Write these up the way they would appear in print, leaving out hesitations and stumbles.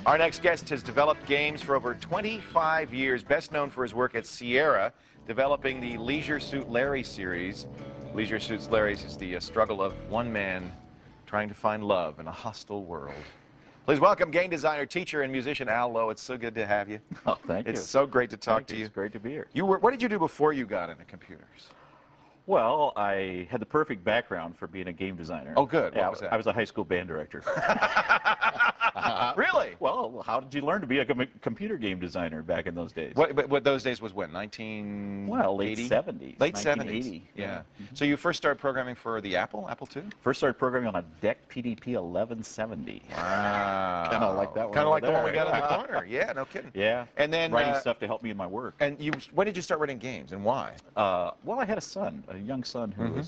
Our next guest has developed games for over 25 years, best known for his work at Sierra, developing the Leisure Suit Larry series. Leisure Suit Larry is the struggle of one man trying to find love in a hostile world. Please welcome game designer, teacher, and musician Al Lowe. It's so good to have you. Oh, thank you. It's so great to talk to you. It's great to be here. What did you do before you got into computers? Well, I had the perfect background for being a game designer. Oh, good. What was that? I was a high school band director. Really? Well, how did you learn to be a computer game designer back in those days? What those days was when? 1980? Well, late 70s. Late 1980. 70s. Yeah. So you first started programming for the Apple II? First started programming on a DEC PDP 1170. Wow. Kind of like that one. Kind of like the one we there. got in the corner. Yeah, no kidding. Yeah. And then writing stuff to help me in my work. And when did you start writing games and why? Well, I had a young son who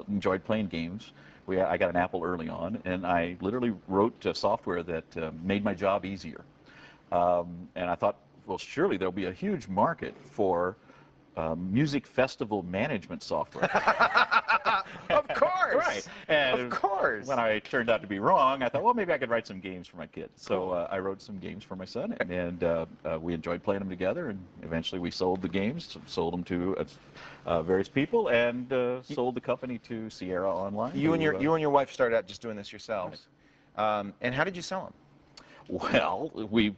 enjoyed playing games. I got an Apple early on, and I literally wrote software that made my job easier. And I thought, well, surely there'll be a huge market for music festival management software. Of course! Right. And of course! When I turned out to be wrong, I thought, well, maybe I could write some games for my kids. So I wrote some games for my son, and we enjoyed playing them together, and eventually we sold the games, sold them to various people, and sold the company to Sierra Online. You and your wife started out just doing this yourselves. Right. And how did you sell them? Well, we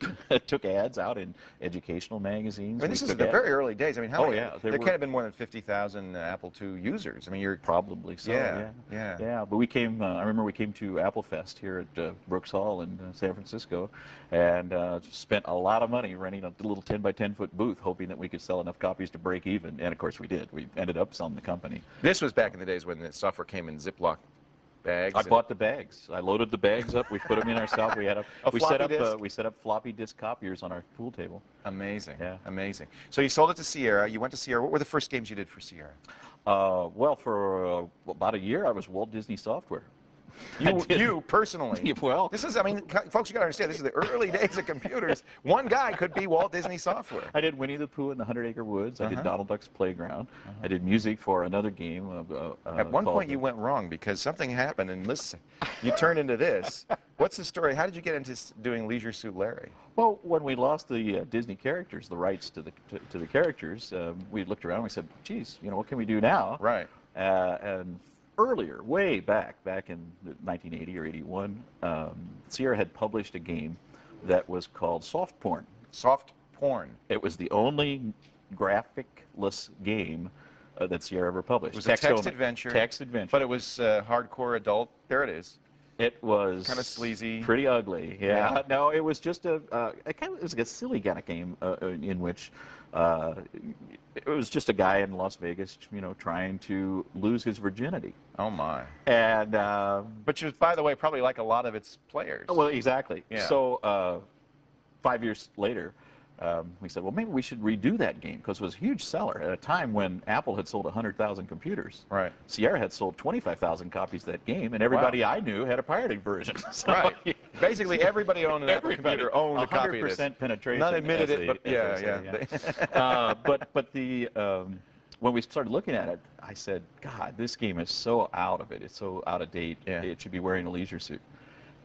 took ads out in educational magazines. I mean, this is the very early days. I mean, there can't have been more than 50,000 Apple II users. I mean, you're probably so. Yeah. But we came. I remember we came to Apple Fest here at Brooks Hall in San Francisco, and spent a lot of money renting a little 10 by 10 foot booth, hoping that we could sell enough copies to break even. And of course, we did. We ended up selling the company. This was back in the days when the software came in Ziploc bags. I bought the bags. I loaded the bags up. We put them in ourselves. We set up floppy disk copiers on our pool table. Amazing. Yeah. Amazing. So you sold it to Sierra. You went to Sierra. What were the first games you did for Sierra? Well, for about a year, I was Walt Disney Software. You personally? Well, this is, I mean, folks, you got to understand, this is the early days of computers. One guy could be Walt Disney Software. I did Winnie the Pooh in the 100-Acre Woods. I did Donald Duck's Playground. I did music for another game. At one point, you went wrong because something happened, and listen, you turned into this. What's the story? How did you get into doing Leisure Suit Larry? Well, when we lost the Disney characters, the rights to the characters, we looked around and we said, geez, what can we do now? Right. And earlier, way back in 1980 or 81, Sierra had published a game that was called Soft Porn. Soft Porn. It was the only graphic-less game that Sierra ever published. It was a text adventure. Text adventure. But it was hardcore adult. There it is. It was kind of sleazy. Pretty ugly. Yeah. No, it was just it was like a silly kind of game in which it was just a guy in Las Vegas, trying to lose his virginity. Oh my! And which was, by the way, probably like a lot of its players. Well, exactly. Yeah. So 5 years later, we said, well, maybe we should redo that game because it was a huge seller at a time when Apple had sold 100,000 computers. Right. Sierra had sold 25,000 copies of that game, and everybody I knew had a pirated version. So right. Basically, everybody owned an Apple computer owned a copy of this. 100% penetration. None admitted it, but yeah. But when we started looking at it, I said, God, this game is so out of it. It's so out of date. Yeah. It should be wearing a leisure suit.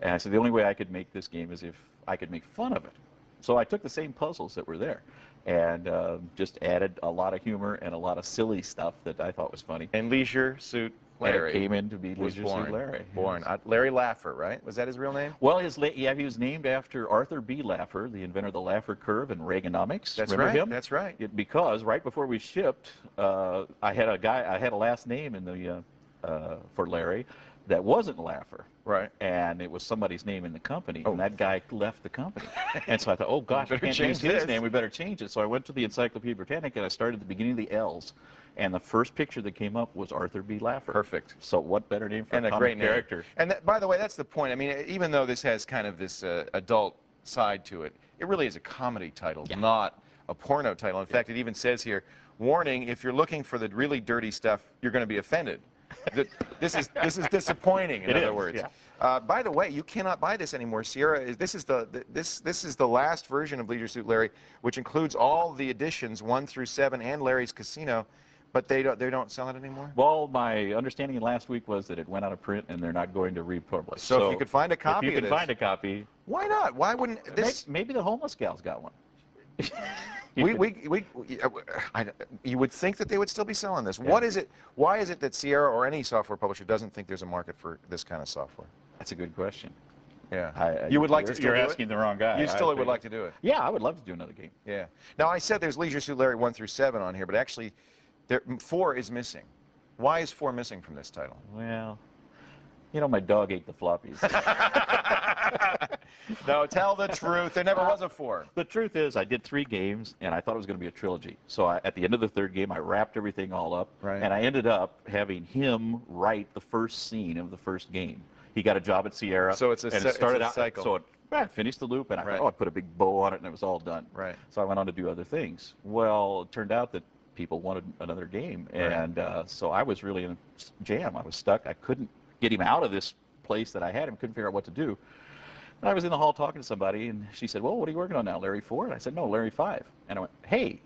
And I said, the only way I could make this game is if I could make fun of it. So I took the same puzzles that were there and just added a lot of humor and a lot of silly stuff that I thought was funny. And Leisure Suit Larry. And it came in to be Leisure Suit Larry. Born. Larry Laffer, right? Was that his real name? Well, he was named after Arthur B. Laffer, the inventor of the Laffer curve and Reaganomics. That's Remember right. him? That's right. Because right before we shipped, I had a last name in the for Larry that wasn't Laffer. Right. And it was somebody's name in the company, and that guy left the company. And so I thought, oh gosh, I can't use his name, we better change it. So I went to the Encyclopedia Britannica and I started at the beginning of the L's. And the first picture that came up was Arthur B. Laffer. Perfect. So what better name for a great character? And by the way, that's the point. I mean, even though this has kind of this adult side to it, it really is a comedy title, not a porno title. In fact, it even says here, warning, if you're looking for the really dirty stuff, you're going to be offended. This is disappointing. In other words. Yeah. By the way, you cannot buy this anymore. Sierra this is the last version of Leisure Suit Larry, which includes all the editions 1 through 7 and Larry's Casino. But they don't sell it anymore? Well, my understanding last week was that it went out of print and they're not going to republish. So if you could find a copy if you can find a copy, Why not? Why wouldn't this? Maybe the homeless gal's got one. You would think that they would still be selling this. Yeah. What is it? Why is it that Sierra or any software publisher doesn't think there's a market for this kind of software? That's a good question. Yeah. You would like to still You're do asking the wrong guy. You still would like to do it? Yeah, I would love to do another game. Yeah. Now, I said there's Leisure Suit Larry 1 through 7 on here, but actually, 4 is missing. Why is 4 missing from this title? Well, you know, my dog ate the floppies. No, tell the truth. There never was a 4. The truth is, I did 3 games, and I thought it was going to be a trilogy. So at the end of the 3rd game, I wrapped everything all up, and I ended up having him write the first scene of the first game. He got a job at Sierra, so it started out cycle. So it finished the loop, and I thought, oh, I'd put a big bow on it, and it was all done. Right. So I went on to do other things. Well, it turned out that people wanted another game, and so I was really in a jam. I was stuck. I couldn't get him out of this place that I had him. Couldn't figure out what to do. And I was in the hall talking to somebody, and she said, well, what are you working on now, Larry 4? And I said, no, Larry 5. And I went, hey,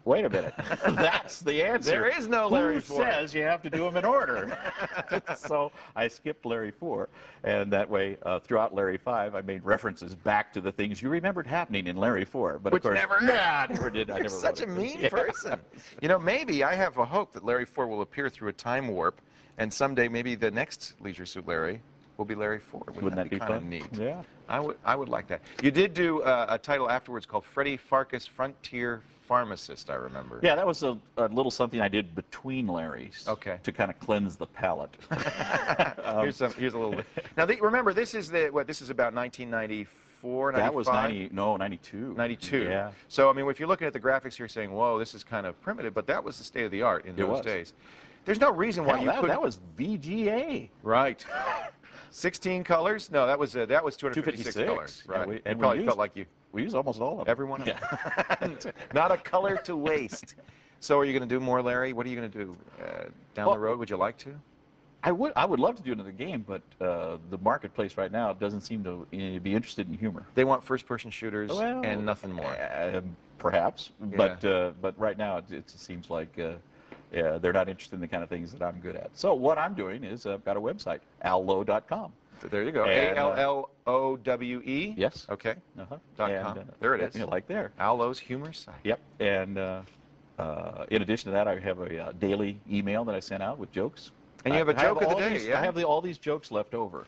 wait a minute. That's the answer. There is no Larry 4. Who says you have to do them in order? So I skipped Larry 4, and that way, throughout Larry 5, I made references back to the things you remembered happening in Larry 4. But which of course, never I never did. I You're never such a mean person. You know, maybe I have a hope that Larry 4 will appear through a time warp, and someday maybe the next Leisure Suit Larry will be Larry 4. Wouldn't that be kind of fun? Neat? Yeah. I would like that. You did do a title afterwards called Freddie Farkas Frontier Pharmacist, I remember. Yeah, that was a little something I did between Larrys. Okay. To kind of cleanse the palate. Here's a little. Now, remember, this is this is about 1994, 95? That was 92. 92. Yeah. So, I mean, if you're looking at the graphics here saying, whoa, this is kind of primitive, but that was the state of the art in those days. There's no reason why you couldn't. That was VGA. Right. 16 colors? No, that was 256 colors. Right. Yeah, and probably felt like we used almost all of them. Every one of them. Not a color to waste. So are you going to do more, Larry? What are you going to do down the road? Would you like to? I would love to do another game, but the marketplace right now doesn't seem to be interested in humor. They want first-person shooters and nothing more. Perhaps, yeah. but right now it seems like they're not interested in the kind of things that I'm good at. So what I'm doing is I've got a website, allowe.com. There you go. ALLOWE? Yes. Okay. .com. There it is. Like there. Al Lowe's humor site. Yep. And in addition to that, I have a daily email that I send out with jokes. And you have a joke of the day, yeah? I have all these jokes left over.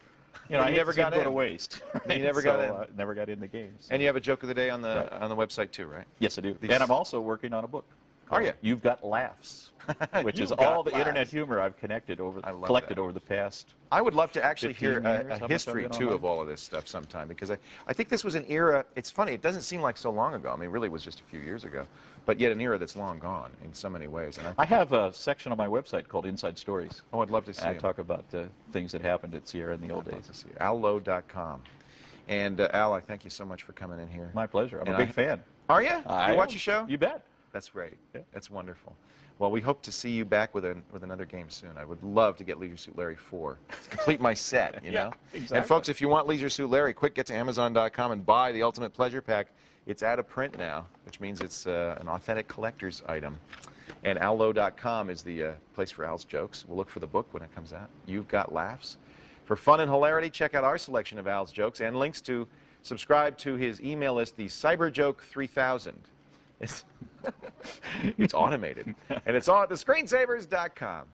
You know, I never got to go to waste. You never got in. Never got in the games. And you have a joke of the day on the website too, right? Yes, I do. And I'm also working on a book. Are you? You've Got Laughs, which is all the internet humor I've collected over the past. I would love to actually hear a history too of all of this stuff sometime, because I think this was an era. It's funny. It doesn't seem like so long ago. I mean, really, it was just a few years ago, but yet an era that's long gone in so many ways. And I have a section on my website called Inside Stories. Oh, I'd love to see. I talk about things that happened at Sierra in the old days. Allowe.com. And Al, I thank you so much for coming in here. My pleasure. I'm a big fan. Are you? You watch the show? You bet. That's great. Yeah. That's wonderful. Well, we hope to see you back with another game soon. I would love to get Leisure Suit Larry 4. Complete my set, you know? Exactly. And folks, if you want Leisure Suit Larry, quick, get to Amazon.com and buy the Ultimate Pleasure Pack. It's out of print now, which means it's an authentic collector's item. And allowe.com is the place for Al's jokes. We'll look for the book when it comes out. You've Got Laughs. For fun and hilarity, check out our selection of Al's jokes and links to subscribe to his email list, the Cyberjoke 3000. It's automated. And it's all at thescreensavers.com.